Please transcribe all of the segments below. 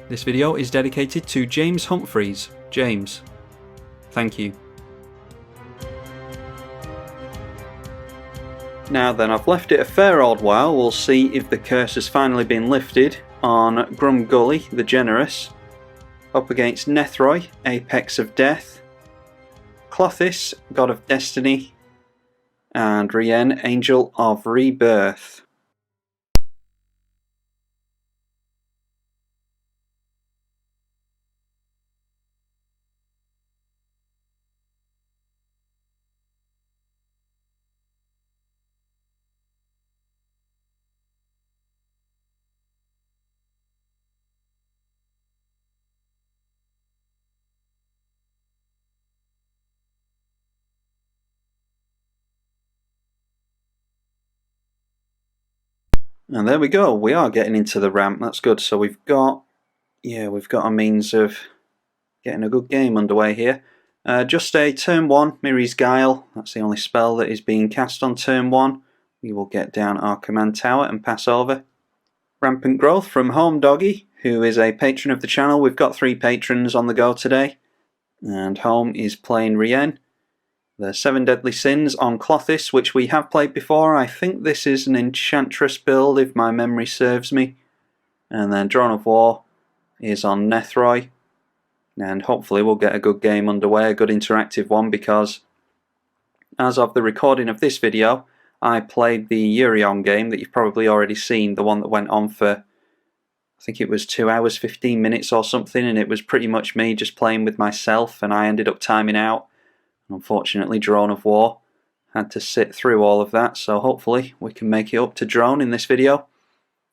This video is dedicated to James Humphreys. James, thank you. Now then, I've left it a fair old while. We'll see if the curse has finally been lifted on Grumgully the Generous, up against Nethroi, Apex of Death, Klothys, God of Destiny, and Rienne, Angel of Rebirth. And there we go, we are getting into the ramp, that's good. So we've got a means of getting a good game underway here. Just a turn 1, Miri's Guile, that's the only spell that is being cast on turn 1. We will get down our command tower and pass over. Rampant Growth from Home Doggy, who is a patron of the channel. We've got 3 patrons on the go today. And Home is playing Rienne. The 7 Deadly Sins on Klothys, which we have played before. I think this is an Enchantress build, if my memory serves me. And then Drone of War is on Nethroi. And hopefully we'll get a good game underway, a good interactive one, because as of the recording of this video, I played the Urion game that you've probably already seen, the one that went on for, I think it was 2 hours 15 minutes or something, and it was pretty much me just playing with myself, and I ended up timing out. Unfortunately, Drone of War had to sit through all of that, so hopefully we can make it up to Drone in this video.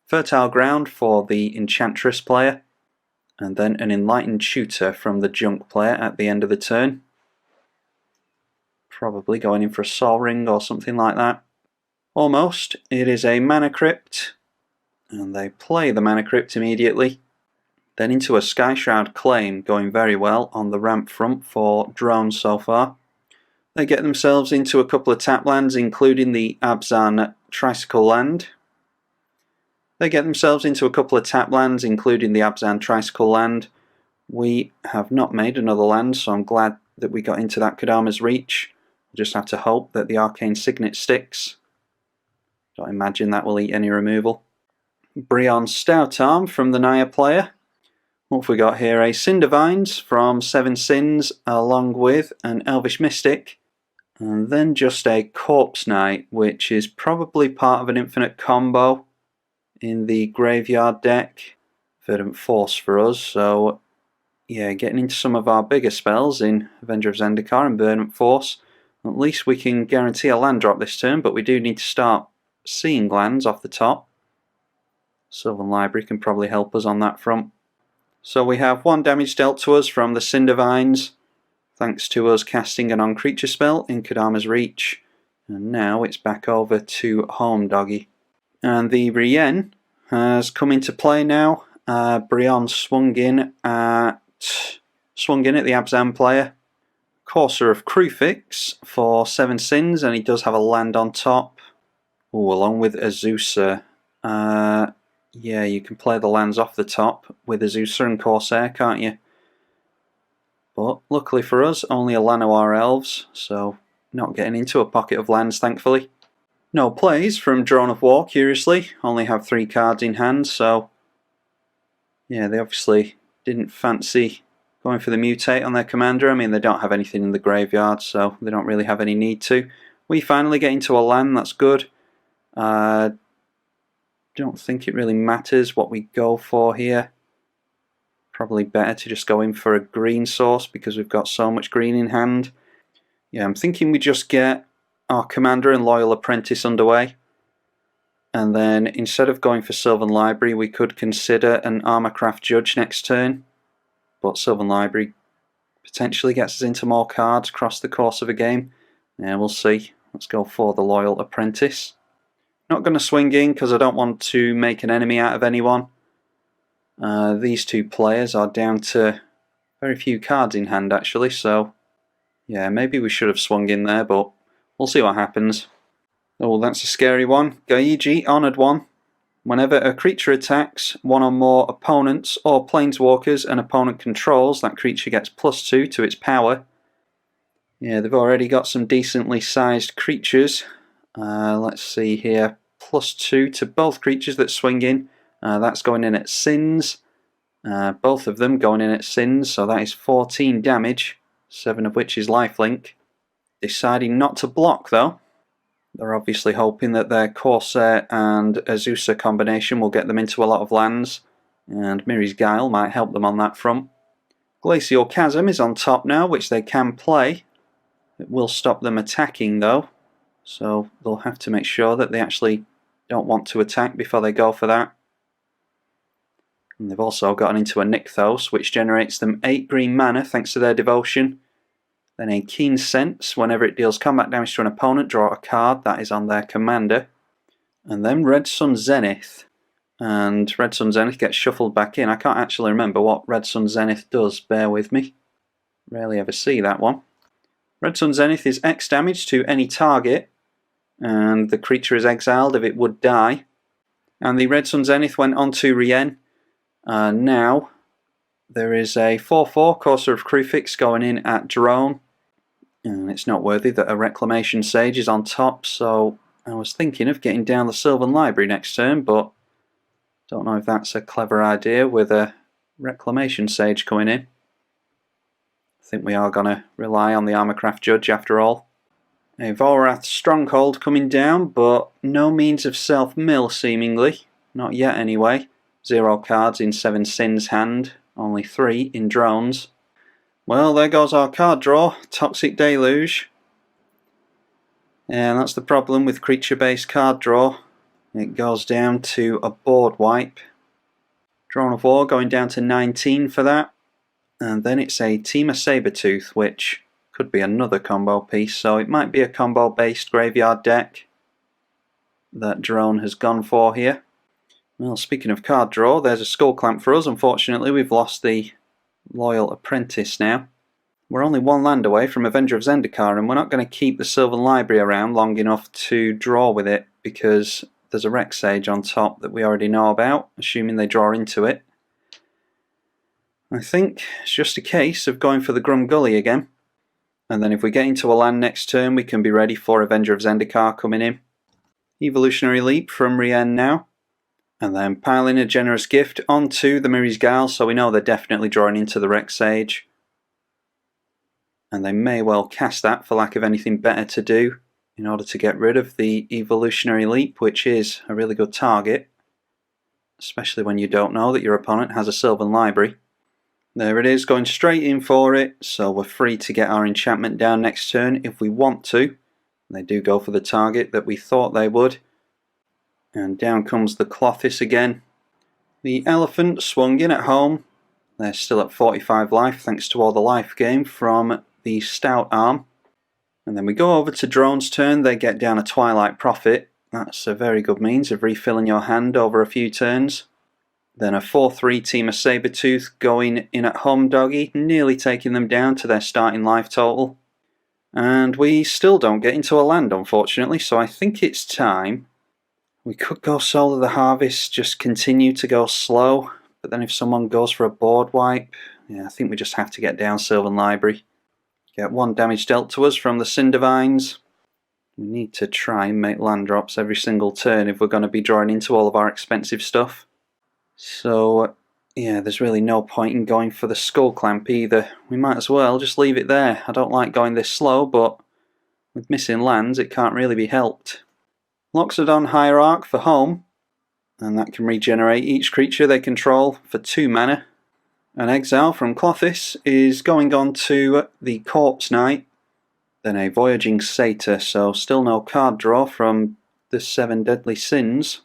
Fertile Ground for the Enchantress player, and then an Enlightened Tutor from the Junk player at the end of the turn. Probably going in for a Sol Ring or something like that. Almost. It is a Mana Crypt, and they play the Mana Crypt immediately. Then into a Skyshroud Claim, going very well on the ramp front for Drone so far. They get themselves into a couple of tap lands, including the Abzan Tricycle Land. We have not made another land, so I'm glad that we got into that Kodama's Reach. We'll just have to hope that the Arcane Signet sticks. Don't imagine that will eat any removal. Brion's Stout Arm from the Naya player. What have we got here? A Cindervines from 7 Sins, along with an Elvish Mystic. And then just a Corpse Knight, which is probably part of an infinite combo in the graveyard deck. Verdant Force for us, so yeah, getting into some of our bigger spells in Avenger of Zendikar and Verdant Force. At least we can guarantee a land drop this turn, but we do need to start seeing lands off the top. Sylvan Library can probably help us on that front. So we have 1 damage dealt to us from the Cindervines, thanks to us casting a non-creature spell in Kodama's Reach. And now it's back over to Home Doggy. And the Rienne has come into play now. Brion swung in at the Abzan player. Courser of Krufix for 7 Sins, and he does have a land on top. Ooh, along with Azusa. Yeah, you can play the lands off the top with Azusa and Corsair, can't you? But luckily for us, only a Llanowar Elves, so not getting into a pocket of lands, thankfully. No plays from Drone of War, curiously. Only have 3 cards in hand, so yeah, they obviously didn't fancy going for the Mutate on their commander. I mean, they don't have anything in the graveyard, so they don't really have any need to. We finally get into a land, that's good. Don't think it really matters what we go for here. Probably better to just go in for a green source because we've got so much green in hand. Yeah, I'm thinking we just get our commander and Loyal Apprentice underway. And then instead of going for Sylvan Library, we could consider an Armorcraft Judge next turn. But Sylvan Library potentially gets us into more cards across the course of a game. Yeah, we'll see. Let's go for the Loyal Apprentice. Not going to swing in because I don't want to make an enemy out of anyone. These two players are down to very few cards in hand actually, so yeah, maybe we should have swung in there, but we'll see what happens. Oh, that's a scary one. Gaiji, Honoured One. Whenever a creature attacks one or more opponents or planeswalkers an opponent controls, that creature gets +2 to its power. Yeah, they've already got some decently sized creatures. Let's see here. +2 to both creatures that swing in. That's going in at Sins. Both of them going in at Sins, so that is 14 damage, 7 of which is lifelink. Deciding not to block though. They're obviously hoping that their Corsair and Azusa combination will get them into a lot of lands, and Mirri's Guile might help them on that front. Glacial Chasm is on top now, which they can play. It will stop them attacking though, so they'll have to make sure that they actually don't want to attack before they go for that. And they've also gotten into a Nykthos, which generates them 8 green mana thanks to their devotion. Then a Keen Sense, whenever it deals combat damage to an opponent, draw a card that is on their commander. And then Red Sun Zenith. And Red Sun Zenith gets shuffled back in. I can't actually remember what Red Sun Zenith does, bear with me. Rarely ever see that one. Red Sun Zenith is X damage to any target, and the creature is exiled if it would die. And the Red Sun Zenith went on to Rienne. Now there is a 4/4 Courser of Kruphix going in at Drone. And it's noteworthy that a Reclamation Sage is on top, so I was thinking of getting down the Sylvan Library next turn, but don't know if that's a clever idea with a Reclamation Sage coming in. I think we are going to rely on the Armorcraft Judge after all. A Volrath Stronghold coming down, but no means of self-mill seemingly. Not yet anyway. 0 cards in 7 Sins hand, only 3 in Drones. Well, there goes our card draw, Toxic Deluge. And that's the problem with creature-based card draw. It goes down to a board wipe. Drone of War going down to 19 for that. And then it's a Temur Sabertooth, which could be another combo piece, so it might be a combo-based graveyard deck that Drone has gone for here. Well, speaking of card draw, there's a Skull Clamp for us. Unfortunately, we've lost the Loyal Apprentice now. We're only 1 land away from Avenger of Zendikar, and we're not going to keep the Sylvan Library around long enough to draw with it, because there's a Rec Sage on top that we already know about, assuming they draw into it. I think it's just a case of going for the Grumgully again, and then if we get into a land next turn, we can be ready for Avenger of Zendikar coming in. Evolutionary Leap from Rienne now. And then piling a Generous Gift onto the Mirri's Guile, so we know they're definitely drawing into the Rec Sage. And they may well cast that for lack of anything better to do in order to get rid of the Evolutionary Leap, which is a really good target, especially when you don't know that your opponent has a Sylvan Library. There it is, going straight in for it, so we're free to get our enchantment down next turn if we want to. They do go for the target that we thought they would. And down comes the Klothys again. The Elephant swung in at home. They're still at 45 life thanks to all the life gain from the Stout Arm. And then we go over to Drone's turn. They get down a Twilight Prophet. That's a very good means of refilling your hand over a few turns. Then a 4/3 Temur Sabertooth going in at home doggy, nearly taking them down to their starting life total. And we still don't get into a land, unfortunately, so I think it's time. We could go Soul of the Harvest, just continue to go slow, but then if someone goes for a board wipe, yeah, I think we just have to get down Sylvan Library. Get 1 damage dealt to us from the Cindervines. We need to try and make land drops every single turn if we're going to be drawing into all of our expensive stuff. So, yeah, there's really no point in going for the Skull Clamp either. We might as well just leave it there. I don't like going this slow, but with missing lands it can't really be helped. Loxodon Hierarch for home, and that can regenerate each creature they control for 2 mana. An Exile from Klothys is going on to the Corpse Knight, then a Voyaging Satyr, so still no card draw from the 7 Deadly Sins.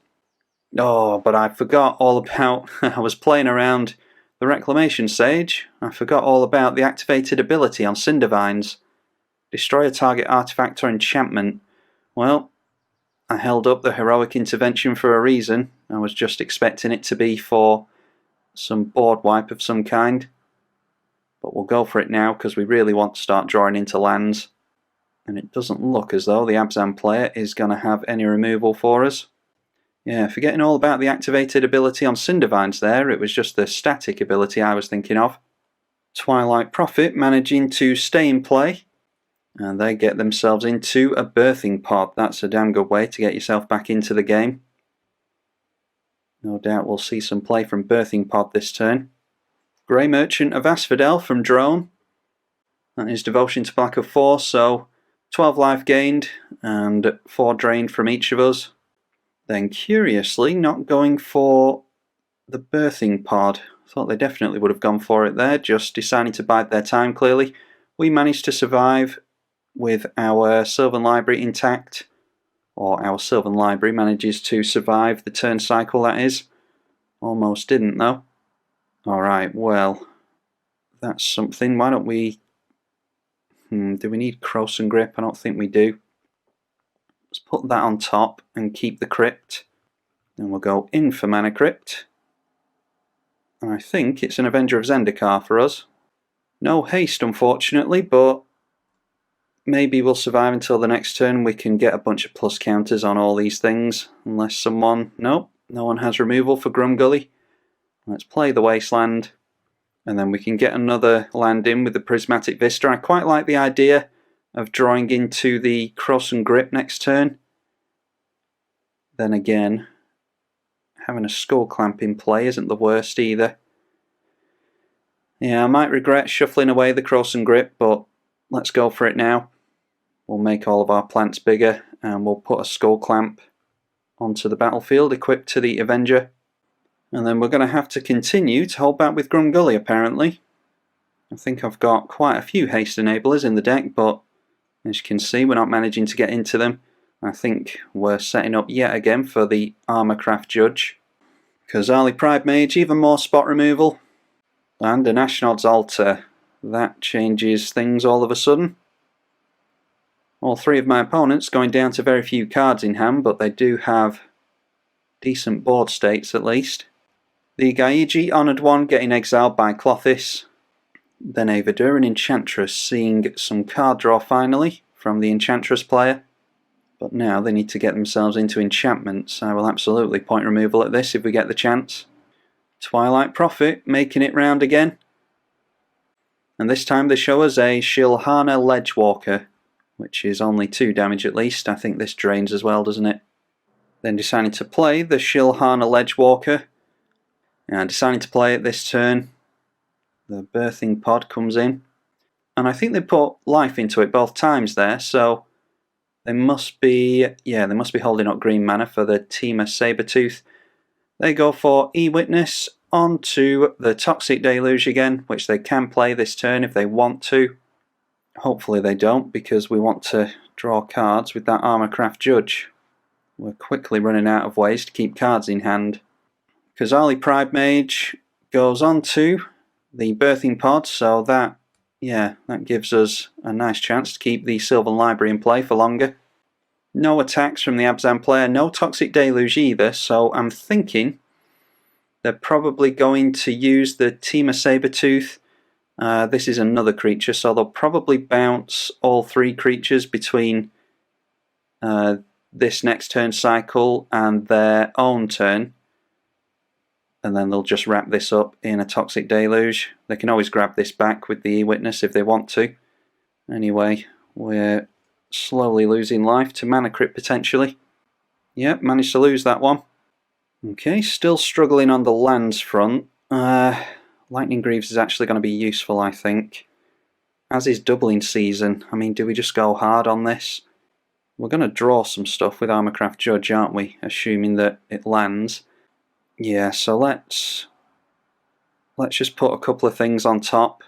Oh, but I forgot all about, I was playing around the Reclamation Sage, I forgot all about the activated ability on Cindervines. Destroy a target artifact or enchantment. Well, I held up the heroic intervention for a reason. I was just expecting it to be for some board wipe of some kind. But we'll go for it now because we really want to start drawing into lands. And it doesn't look as though the Abzan player is going to have any removal for us. Yeah, forgetting all about the activated ability on Cindervines there, it was just the static ability I was thinking of. Twilight Prophet managing to stay in play. And they get themselves into a birthing pod. That's a damn good way to get yourself back into the game. No doubt we'll see some play from birthing pod this turn. Grey Merchant of Asphodel from Drone. That is devotion to black of 4, so 12 life gained and 4 drained from each of us. Then curiously not going for the birthing pod. Thought they definitely would have gone for it there, just deciding to bide their time clearly. We managed to survive with our Sylvan Library intact, or our Sylvan Library manages to survive the turn cycle, that is. Almost didn't though. Alright, well, that's something. Why don't we... do we need Cross and Grip? I don't think we do. Let's put that on top and keep the Crypt. Then we'll go in for Mana Crypt. And I think it's an Avenger of Zendikar for us. No haste, unfortunately, but maybe we'll survive until the next turn. We can get a bunch of plus counters on all these things. Unless someone... Nope, no one has removal for Grumgully. Let's play the Wasteland. And then we can get another land in with the Prismatic Vista. I quite like the idea of drawing into the Cross and Grip next turn. Then again, having a Skull Clamp in play isn't the worst either. Yeah, I might regret shuffling away the Cross and Grip, but let's go for it now. We'll make all of our plants bigger and we'll put a Skull Clamp onto the battlefield equipped to the Avenger. And then we're going to have to continue to hold back with Grumgully apparently. I think I've got quite a few haste enablers in the deck, but as you can see we're not managing to get into them. I think we're setting up yet again for the Armorcraft Judge. Kozali Pride Mage, even more spot removal. And an Ashnod's Altar. That changes things all of a sudden. All 3 of my opponents going down to very few cards in hand, but they do have decent board states at least. The Gaiji Honoured One getting exiled by Klothys. Then a Verduran Enchantress seeing some card draw finally from the Enchantress player. But now they need to get themselves into enchantments. I will absolutely point removal at this if we get the chance. Twilight Prophet making it round again. And this time they show us a Shilhana Ledgewalker, which is only 2 damage at least. I think this drains as well, doesn't it? Then deciding to play the Shilhana Ledgewalker. And deciding to play it this turn. The Birthing Pod comes in. And I think they put life into it both times there, so they must be, yeah, they must be holding up green mana for the Temur Sabertooth. They go for E-Witness onto the Toxic Deluge again, which they can play this turn if they want to. Hopefully they don't, because we want to draw cards with that Armorcraft Judge. We're quickly running out of ways to keep cards in hand. Kozali Pride Mage goes on to the Birthing Pod, so that gives us a nice chance to keep the Sylvan Library in play for longer. No attacks from the Abzan player, no Toxic Deluge either, so I'm thinking they're probably going to use the Temur Sabertooth. This is another creature, so they'll probably bounce all 3 creatures between this next turn cycle and their own turn. And then they'll just wrap this up in a Toxic Deluge. They can always grab this back with the E-Witness if they want to. Anyway, we're slowly losing life to Mana Crypt potentially. Yep, managed to lose that one. Okay, still struggling on the lands front. Lightning Greaves is actually going to be useful, I think. As is Doubling Season. I mean, do we just go hard on this? We're going to draw some stuff with Armorcraft Judge, aren't we? Assuming that it lands. Yeah, so let's just put a couple of things on top,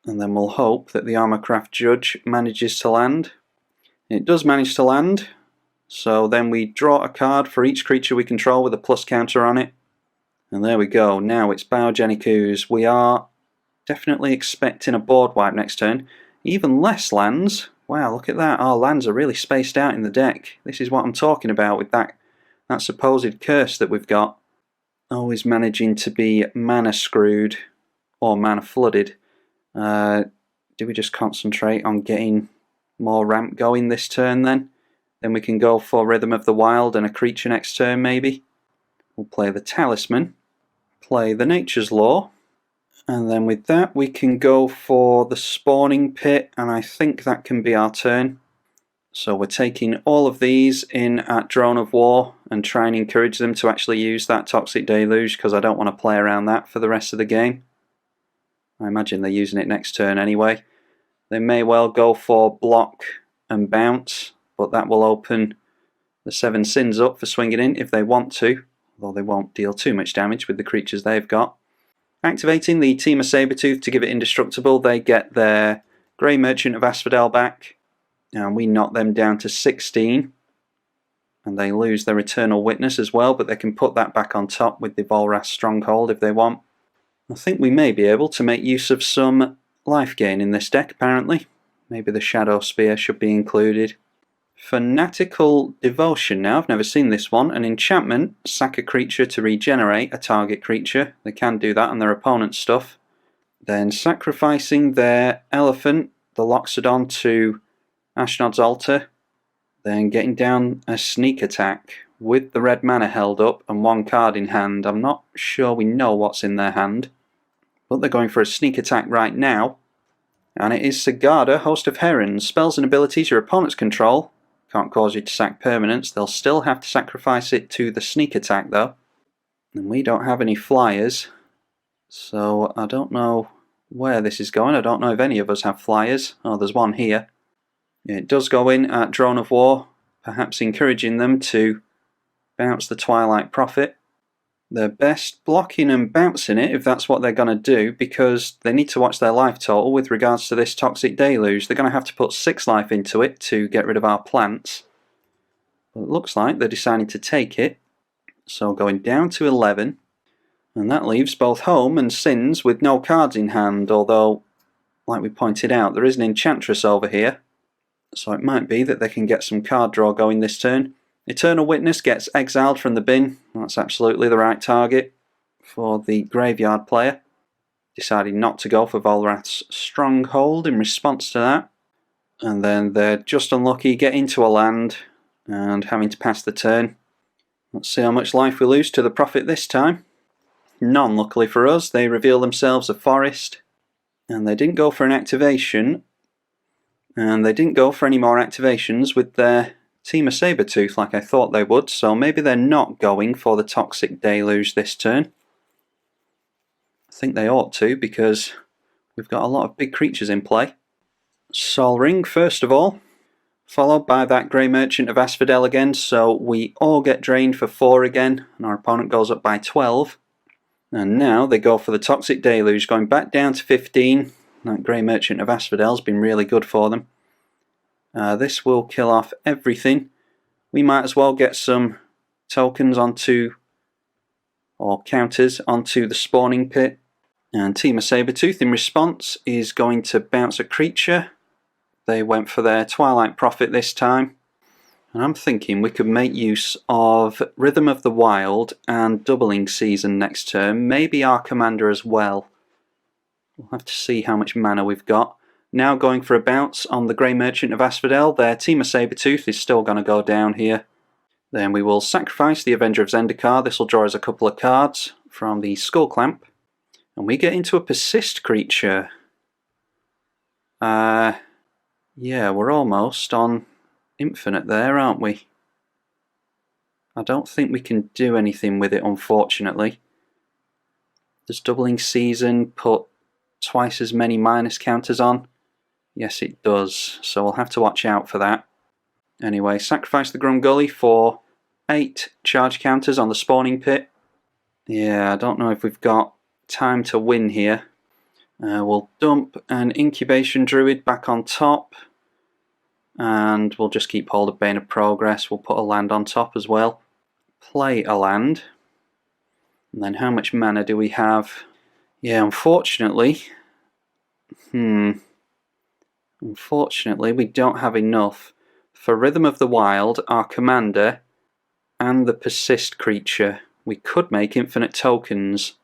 and then we'll hope that the Armorcraft Judge manages to land. It does manage to land, so then we draw a card for each creature we control with a plus counter on it. And there we go, now it's Biogenic Ooze. We are definitely expecting a board wipe next turn. Even less lands, Wow, look at that. Our lands are really spaced out in the deck. This is what I'm talking about with that supposed curse that we've got. Always managing to be mana screwed or mana flooded. Do we just concentrate on getting more ramp going this turn then? Then we can go for Rhythm of the Wild and a creature next turn maybe. We'll play the Talisman, play the Nature's Law, and then with that we can go for the Spawning Pit, and I think that can be our turn. So we're taking all of these in at Drone of War and try and encourage them to actually use that Toxic Deluge, because I don't want to play around that for the rest of the game. I imagine they're using it next turn anyway. They may well go for Block and Bounce, but that will open the 7 Sins up for swinging in if they want to, although they won't deal too much damage with the creatures they've got. Activating the Temur Sabertooth to give it indestructible, they get their Grey Merchant of Asphodel back, and we knock them down to 16, and they lose their Eternal Witness as well, but they can put that back on top with the Volrath Stronghold if they want. I think we may be able to make use of some life gain in this deck apparently. Maybe the Shadow Spear should be included. Fanatical Devotion now, I've never seen this one. An enchantment, sack a creature to regenerate a target creature. They can do that on their opponent's stuff. Then sacrificing their elephant, the Loxodon, to Ashnod's Altar. Then getting down a sneak attack with the red mana held up and 1 card in hand. I'm not sure we know what's in their hand, but they're going for a sneak attack right now. And it is Sigarda, Host of Herons. Spells and abilities your opponents control can't cause you to sack permanents. They'll still have to sacrifice it to the sneak attack though. And we don't have any flyers, so I don't know where this is going. I don't know if any of us have flyers. Oh, there's one here. It does go in at Drone of War, perhaps encouraging them to bounce the Twilight Prophet. They're best blocking and bouncing it if that's what they're going to do, because they need to watch their life total with regards to this Toxic Deluge. They're going to have to put 6 life into it to get rid of our plants. But it looks like they're deciding to take it, so going down to 11, and that leaves both Home and Sins with no cards in hand, although, like we pointed out, there is an Enchantress over here, so it might be that they can get some card draw going this turn. Eternal Witness gets exiled from the bin. That's absolutely the right target for the graveyard player. Deciding not to go for Volrath's Stronghold in response to that. And then they're just unlucky, get into a land and having to pass the turn. Let's see how much life we lose to the Prophet this time. None, luckily for us. They reveal themselves a forest. And they didn't go for an activation. And they didn't go for any more activations with their Temur Sabertooth like I thought they would, so maybe they're not going for the Toxic Deluge this turn. I think they ought to, because we've got a lot of big creatures in play. Sol Ring first of all, followed by that Grey Merchant of Asphodel again, so we all get drained for 4 again, and our opponent goes up by 12. And now they go for the Toxic Deluge, going back down to 15. That Grey Merchant of Asphodel's been really good for them. This will kill off everything. We might as well get some tokens onto, or counters onto the Spawning Pit. And Temur Sabertooth in response is going to bounce a creature. They went for their Twilight Prophet this time. And I'm thinking we could make use of Rhythm of the Wild and Doubling Season next turn. Maybe our commander as well. We'll have to see how much mana we've got. Now going for a bounce on the Grey Merchant of Asphodel. Their Temur Sabertooth is still going to go down here. Then we will sacrifice the Avenger of Zendikar. This will draw us a couple of cards from the Skull Clamp. And we get into a Persist creature. Yeah, we're almost on infinite there, aren't we? I don't think we can do anything with it, unfortunately. Does Doubling Season put twice as many minus counters on? Yes, it does, so we'll have to watch out for that. Anyway, sacrifice the Grumgully for 8 charge counters on the Spawning Pit. Yeah, I don't know if we've got time to win here. We'll dump an Incubation Druid back on top, and we'll just keep hold of Bane of Progress. We'll put a land on top as well. Play a land. And then how much mana do we have? Yeah, unfortunately, Unfortunately, we don't have enough for Rhythm of the Wild, our commander, and the Persist creature. We could make infinite tokens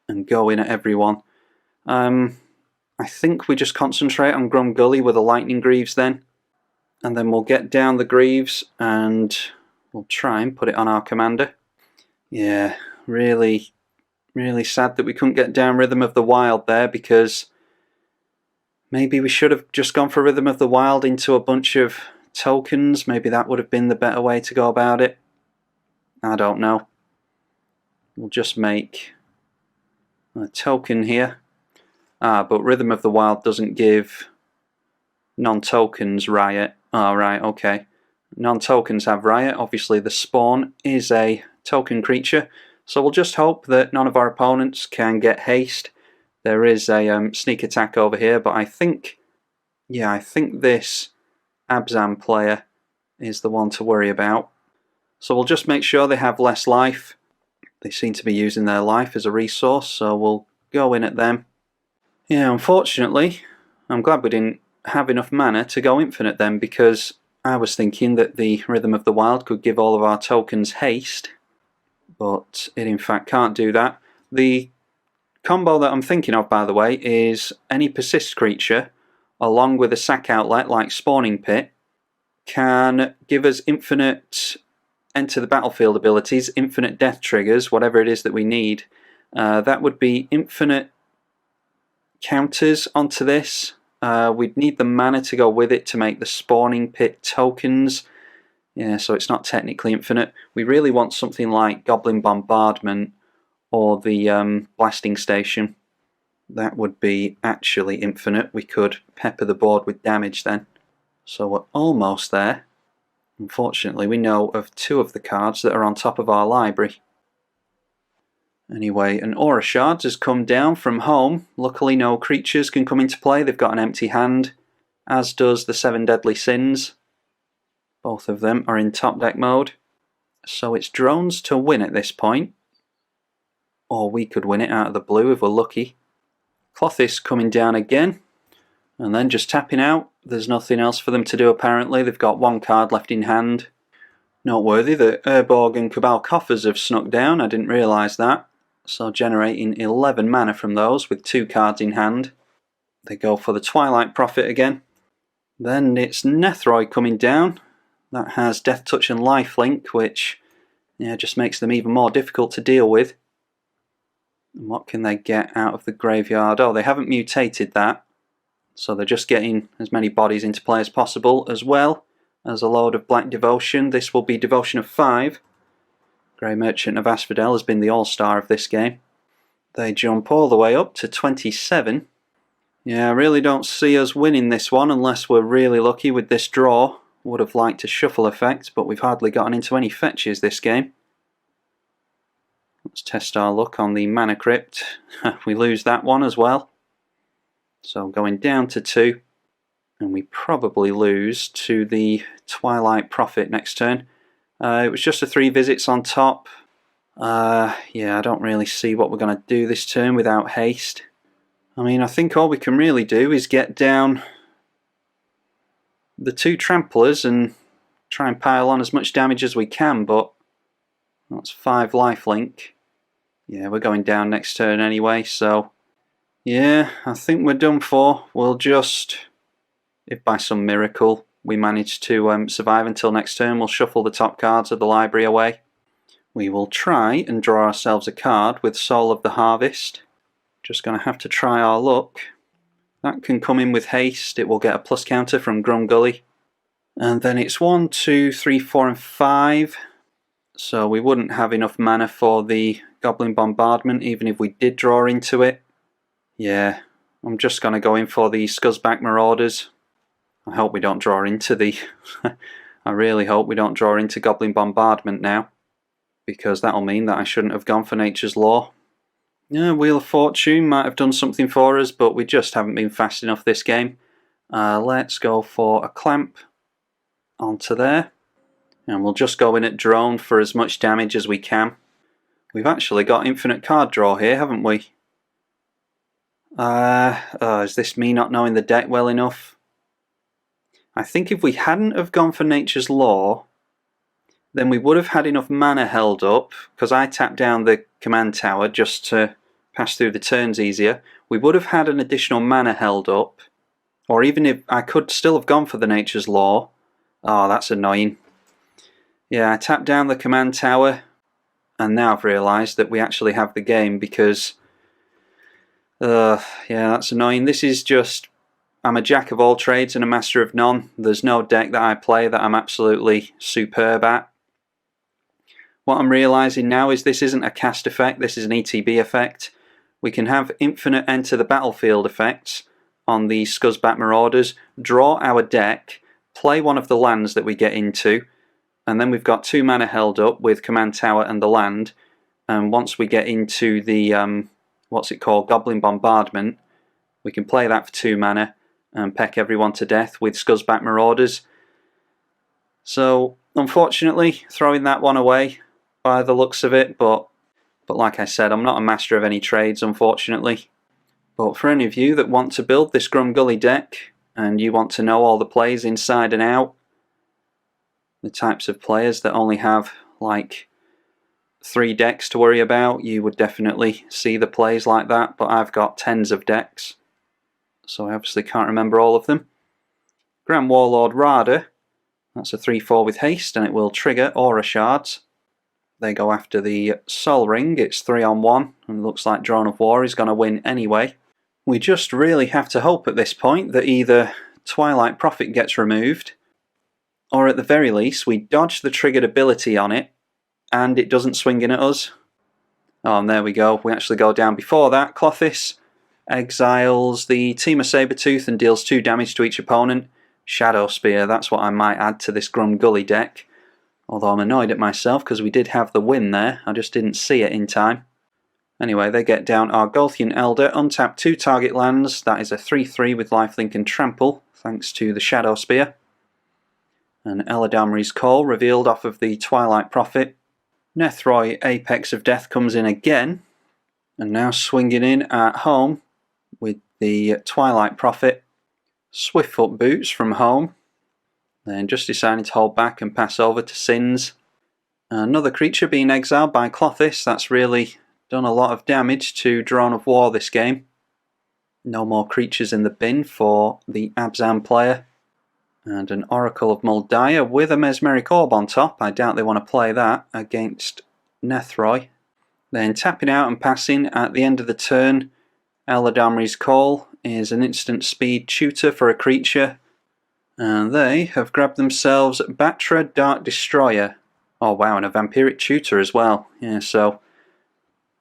and go in at everyone. I think we just concentrate on Grumgully with the Lightning Greaves then. And then we'll get down the Greaves and we'll try and put it on our commander. Yeah, really, really sad that we couldn't get down Rhythm of the Wild there, because maybe we should have just gone for Rhythm of the Wild into a bunch of tokens. Maybe that would have been the better way to go about it. I don't know. We'll just make a token here. But Rhythm of the Wild doesn't give non-tokens Riot. Oh, right, okay. Non-tokens have Riot. Obviously the Spawn is a token creature. So we'll just hope that none of our opponents can get haste. There is a sneak attack over here, but I think this Abzan player is the one to worry about. So we'll just make sure they have less life. They seem to be using their life as a resource, so we'll go in at them. Yeah, unfortunately, I'm glad we didn't have enough mana to go infinite then, because I was thinking that the Rhythm of the Wild could give all of our tokens haste, but it in fact can't do that. The combo that I'm thinking of, by the way, is any Persist creature, along with a sack outlet like Spawning Pit, can give us infinite enter the battlefield abilities, infinite death triggers, whatever it is that we need. That would be infinite counters onto this. We'd need the mana to go with it to make the Spawning Pit tokens. Yeah, so it's not technically infinite. We really want something like Goblin Bombardment or the Blasting Station. That would be actually infinite. We could pepper the board with damage then. So we're almost there. Unfortunately, we know of 2 of the cards that are on top of our library. Anyway, an Aura Shards has come down from home. Luckily, no creatures can come into play. They've got an empty hand, as does the 7 Deadly Sins. Both of them are in top deck mode. So it's drones to win at this point. Or we could win it out of the blue if we're lucky. Klothys coming down again. And then just tapping out. There's nothing else for them to do apparently. They've got 1 card left in hand. Noteworthy that Urborg and Cabal Coffers have snuck down. I didn't realise that. So generating 11 mana from those with 2 cards in hand. They go for the Twilight Prophet again. Then it's Nethroi coming down. That has Death Touch and Lifelink, which just makes them even more difficult to deal with. And what can they get out of the graveyard? Oh, they haven't mutated that. So they're just getting as many bodies into play as possible, as well as a load of Black Devotion. This will be Devotion of 5. Grey Merchant of Asphodel has been the all-star of this game. They jump all the way up to 27. Yeah, I really don't see us winning this one unless we're really lucky with this draw. Would have liked a shuffle effect, but we've hardly gotten into any fetches this game. Let's test our luck on the Mana Crypt. We lose that one as well. So going down to 2, and we probably lose to the Twilight Prophet next turn. It was just a 3 visits on top. Yeah, I don't really see what we're going to do this turn without haste. I mean, I think all we can really do is get down the 2 Tramplers and try and pile on as much damage as we can, but that's 5 lifelink. Yeah, we're going down next turn anyway, so yeah, I think we're done for. We'll just, if by some miracle we manage to survive until next turn, we'll shuffle the top cards of the library away. We will try and draw ourselves a card with Soul of the Harvest. Just going to have to try our luck. That can come in with haste. It will get a plus counter from Grumgully. And then it's 1, 2, 3, 4 and 5. So we wouldn't have enough mana for the Goblin Bombardment even if we did draw into it. Yeah, I'm just going to go in for the Scuzzback Marauders. I hope we don't draw into the... I really hope we don't draw into Goblin Bombardment now, because that'll mean that I shouldn't have gone for Nature's Law. Yeah, Wheel of Fortune might have done something for us, but we just haven't been fast enough this game. Let's go for a Clamp onto there, and we'll just go in at Drone for as much damage as we can. We've actually got infinite card draw here, haven't we? Is this me not knowing the deck well enough? I think if we hadn't have gone for Nature's Law, then we would have had enough mana held up, because I tapped down the command tower just to pass through the turns easier. We would have had an additional mana held up, or even if I could still have gone for the Nature's Law. Oh, that's annoying. Yeah, I tapped down the command tower, and now I've realised that we actually have the game because... yeah, that's annoying. This is just... I'm a jack of all trades and a master of none. There's no deck that I play that I'm absolutely superb at. What I'm realising now is this isn't a cast effect, this is an ETB effect. We can have infinite enter the battlefield effects on the Scuzzback Marauders, draw our deck, play one of the lands that we get into, and then we've got 2 mana held up with command tower and the land. And once we get into the, what's it called, Goblin Bombardment, we can play that for 2 mana and peck everyone to death with Scuzzback Marauders. So, unfortunately, throwing that one away by the looks of it, but like I said, I'm not a master of any trades, unfortunately. But for any of you that want to build this Grumgully deck, and you want to know all the plays inside and out, the types of players that only have, like, 3 decks to worry about, you would definitely see the plays like that, but I've got tens of decks, so I obviously can't remember all of them. Grand Warlord Rada, that's a 3/4 with haste, and it will trigger Aura Shards. They go after the Sol Ring, it's 3-on-1, and it looks like Drone of War is going to win anyway. We just really have to hope at this point that either Twilight Prophet gets removed, or at the very least we dodge the triggered ability on it, and it doesn't swing in at us. Oh, and there we go, we actually go down before that. Klothys exiles the Temur Sabertooth and deals 2 damage to each opponent. Shadow Spear, that's what I might add to this Grumgully deck. Although I'm annoyed at myself because we did have the win there, I just didn't see it in time. Anyway, they get down Argothian Elder, untap 2 target lands, that is a 3/3 with lifelink and trample, thanks to the Shadow Spear. And Eladamri's Call revealed off of the Twilight Prophet. Nethroi Apex of Death comes in again, and now swinging in at home with the Twilight Prophet. Swiftfoot Boots from home, then just deciding to hold back and pass over to Sins. Another creature being exiled by Klothys, that's really done a lot of damage to Drone of War this game. No more creatures in the bin for the Abzan player. And an Oracle of Muldiah with a Mesmeric Orb on top. I doubt they want to play that against Nethroi. Then tapping out and passing at the end of the turn, Eladamri's Call is an instant speed tutor for a creature. And they have grabbed themselves Batra Dark Destroyer. Oh wow, and a Vampiric Tutor as well. Yeah, so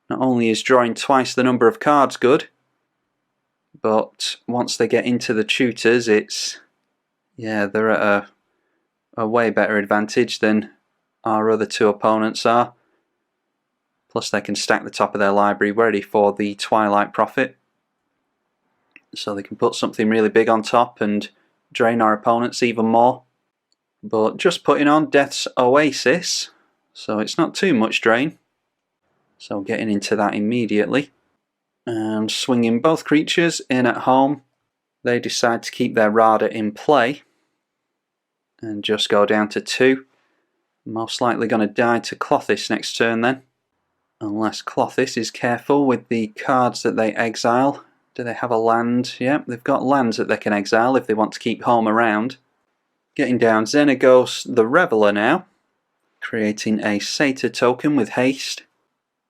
not only is drawing twice the number of cards good, but once they get into the tutors, it's... yeah, they're at a way better advantage than our other 2 opponents are. Plus they can stack the top of their library ready for the Twilight Prophet. So they can put something really big on top and drain our opponents even more. But just putting on Death's Oasis, so it's not too much drain. So getting into that immediately. And swinging both creatures in at home. They decide to keep their Rada in play and just go down to 2. Most likely going to die to Klothys next turn then. Unless Klothys is careful with the cards that they exile. Do they have a land? Yep, they've got lands that they can exile if they want to keep home around. Getting down Xenagos the Reveler now. Creating a Satyr token with haste.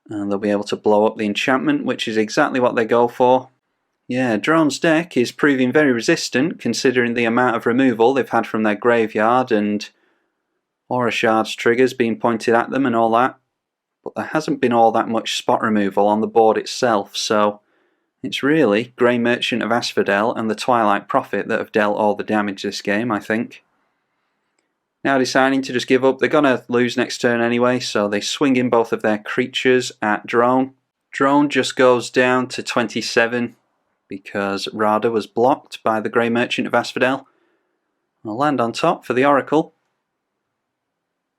And they'll be able to blow up the enchantment, which is exactly what they go for. Yeah, Drone's deck is proving very resistant considering the amount of removal they've had from their graveyard and Aura Shards triggers being pointed at them and all that. But there hasn't been all that much spot removal on the board itself, so it's really Grey Merchant of Asphodel and the Twilight Prophet that have dealt all the damage this game, I think. Now deciding to just give up. They're going to lose next turn anyway, so they swing in both of their creatures at Drone. Drone just goes down to 27 because Rada was blocked by the Grey Merchant of Asphodel. I'll land on top for the Oracle.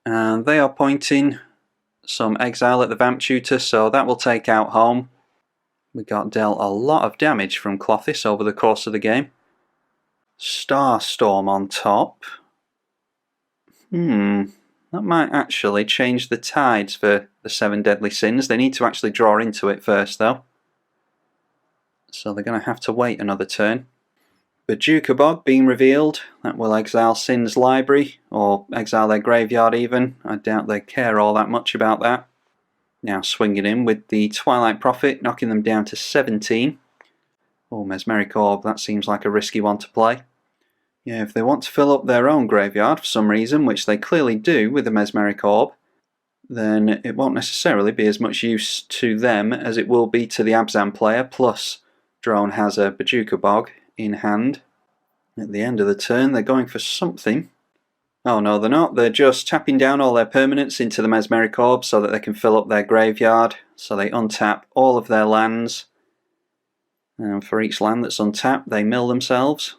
And they are pointing some exile at the Vamp Tutor, so that will take out home. We got dealt a lot of damage from Klothys over the course of the game. Starstorm on top. That might actually change the tides for the 7 deadly sins. They need to actually draw into it first though. So they're going to have to wait another turn. Bugden being revealed. That will exile Sin's library, or exile their graveyard even. I doubt they care all that much about that. Now swinging in with the Twilight Prophet, knocking them down to 17. Oh, Mesmeric Orb, that seems like a risky one to play. Yeah, if they want to fill up their own graveyard for some reason, which they clearly do with the Mesmeric Orb, then it won't necessarily be as much use to them as it will be to the Abzan player, plus Drone has a Bugden in hand. At the end of the turn, they're going for something. Oh no, they're not. They're just tapping down all their permanents into the Mesmeric Orb so that they can fill up their graveyard. So they untap all of their lands. And for each land that's untapped, they mill themselves.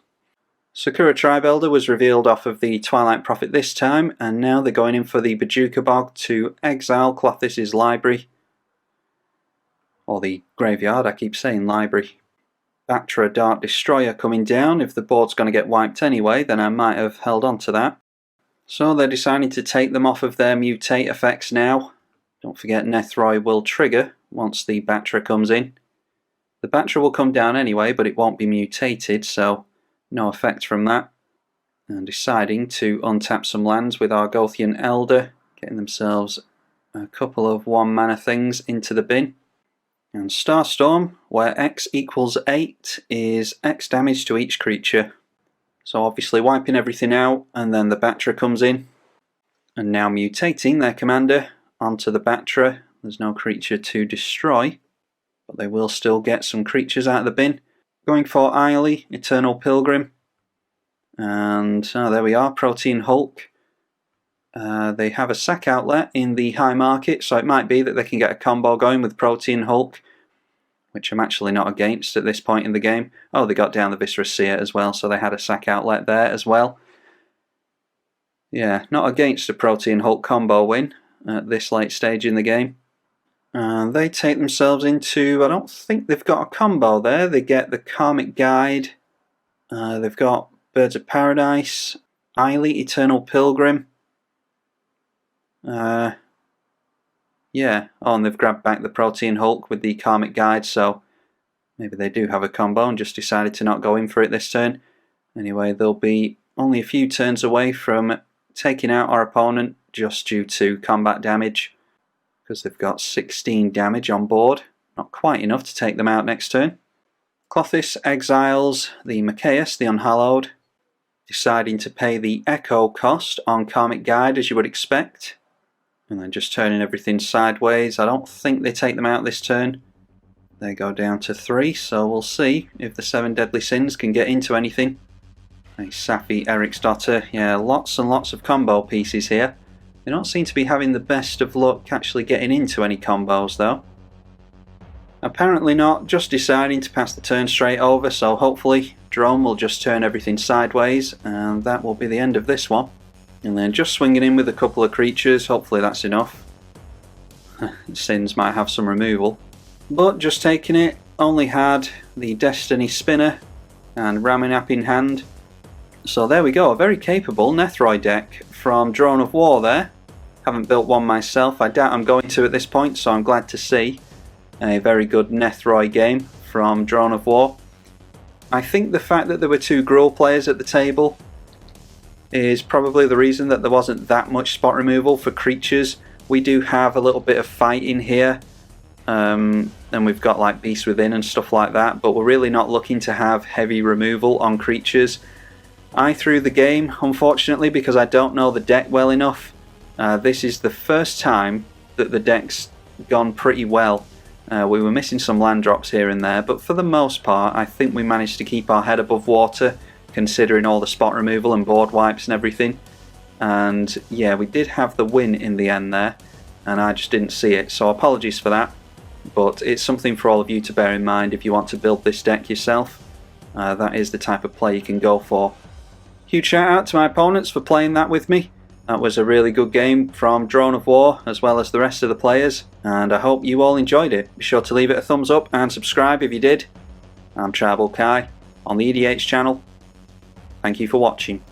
Sakura Tribe Elder was revealed off of the Twilight Prophet this time, and now they're going in for the Bugden to exile Klothys' library. Or the graveyard, I keep saying library. Batra Dark Destroyer coming down. If the board's going to get wiped anyway, then I might have held on to that. So they're deciding to take them off of their mutate effects now. Don't forget Nethroi will trigger once the Batra comes in. The Batra will come down anyway, but it won't be mutated, so no effect from that. And deciding to untap some lands with Argothian Elder, getting themselves a couple of 1-mana things into the bin. And Starstorm, where X equals 8, is X damage to each creature. So obviously wiping everything out, and then the Batra comes in. And now mutating their commander onto the Batra. There's no creature to destroy, but they will still get some creatures out of the bin. Going for Eili, Eternal Pilgrim. And there we are, Protein Hulk. They have a sack outlet in the high market, so it might be that they can get a combo going with Protein Hulk, which I'm actually not against at this point in the game. Oh, they got down the Viscera Seer as well, so they had a sack outlet there as well. Yeah, not against a Protein Hulk combo win at this late stage in the game. They take themselves into, I don't think they've got a combo there. They get the Karmic Guide. They've got Birds of Paradise, Eili, Eternal Pilgrim. Yeah, oh, and they've grabbed back the Protein Hulk with the Karmic Guide, so maybe they do have a combo and just decided to not go in for it this turn. Anyway, they'll be only a few turns away from taking out our opponent just due to combat damage, because they've got 16 damage on board. Not quite enough to take them out next turn. Klothys exiles the Machias, the Unhallowed, deciding to pay the Echo cost on Karmic Guide, as you would expect. And then just turning everything sideways. I don't think they take them out this turn. They go down to 3, so we'll see if the 7 deadly sins can get into anything. A Safi Eriksdotter. Yeah, lots and lots of combo pieces here. They don't seem to be having the best of luck actually getting into any combos though. Apparently not, just deciding to pass the turn straight over, so hopefully Drone will just turn everything sideways, and that will be the end of this one. And then just swinging in with a couple of creatures, hopefully that's enough. Sins might have some removal. But just taking it, only had the Destiny Spinner and Raminap in hand. So there we go, a very capable Nethroi deck from Drone of War there. Haven't built one myself, I doubt I'm going to at this point, so I'm glad to see a very good Nethroi game from Drone of War. I think the fact that there were 2 Gruul players at the table is probably the reason that there wasn't that much spot removal for creatures. We do have a little bit of fighting here, and we've got like Beast Within and stuff like that, but we're really not looking to have heavy removal on creatures. I threw the game, unfortunately, because I don't know the deck well enough. This is the first time that the deck's gone pretty well. We were missing some land drops here and there, but for the most part I think we managed to keep our head above water, considering all the spot removal and board wipes and everything. And yeah, we did have the win in the end there, and I just didn't see it, so apologies for that. But it's something for all of you to bear in mind if you want to build this deck yourself. That is the type of play you can go for. Huge shout out to my opponents for playing that with me. That was a really good game from Drone of War, as well as the rest of the players, and I hope you all enjoyed it. Be sure to leave it a thumbs up and subscribe if you did. I'm tribalkai on the EDH channel. Thank you for watching.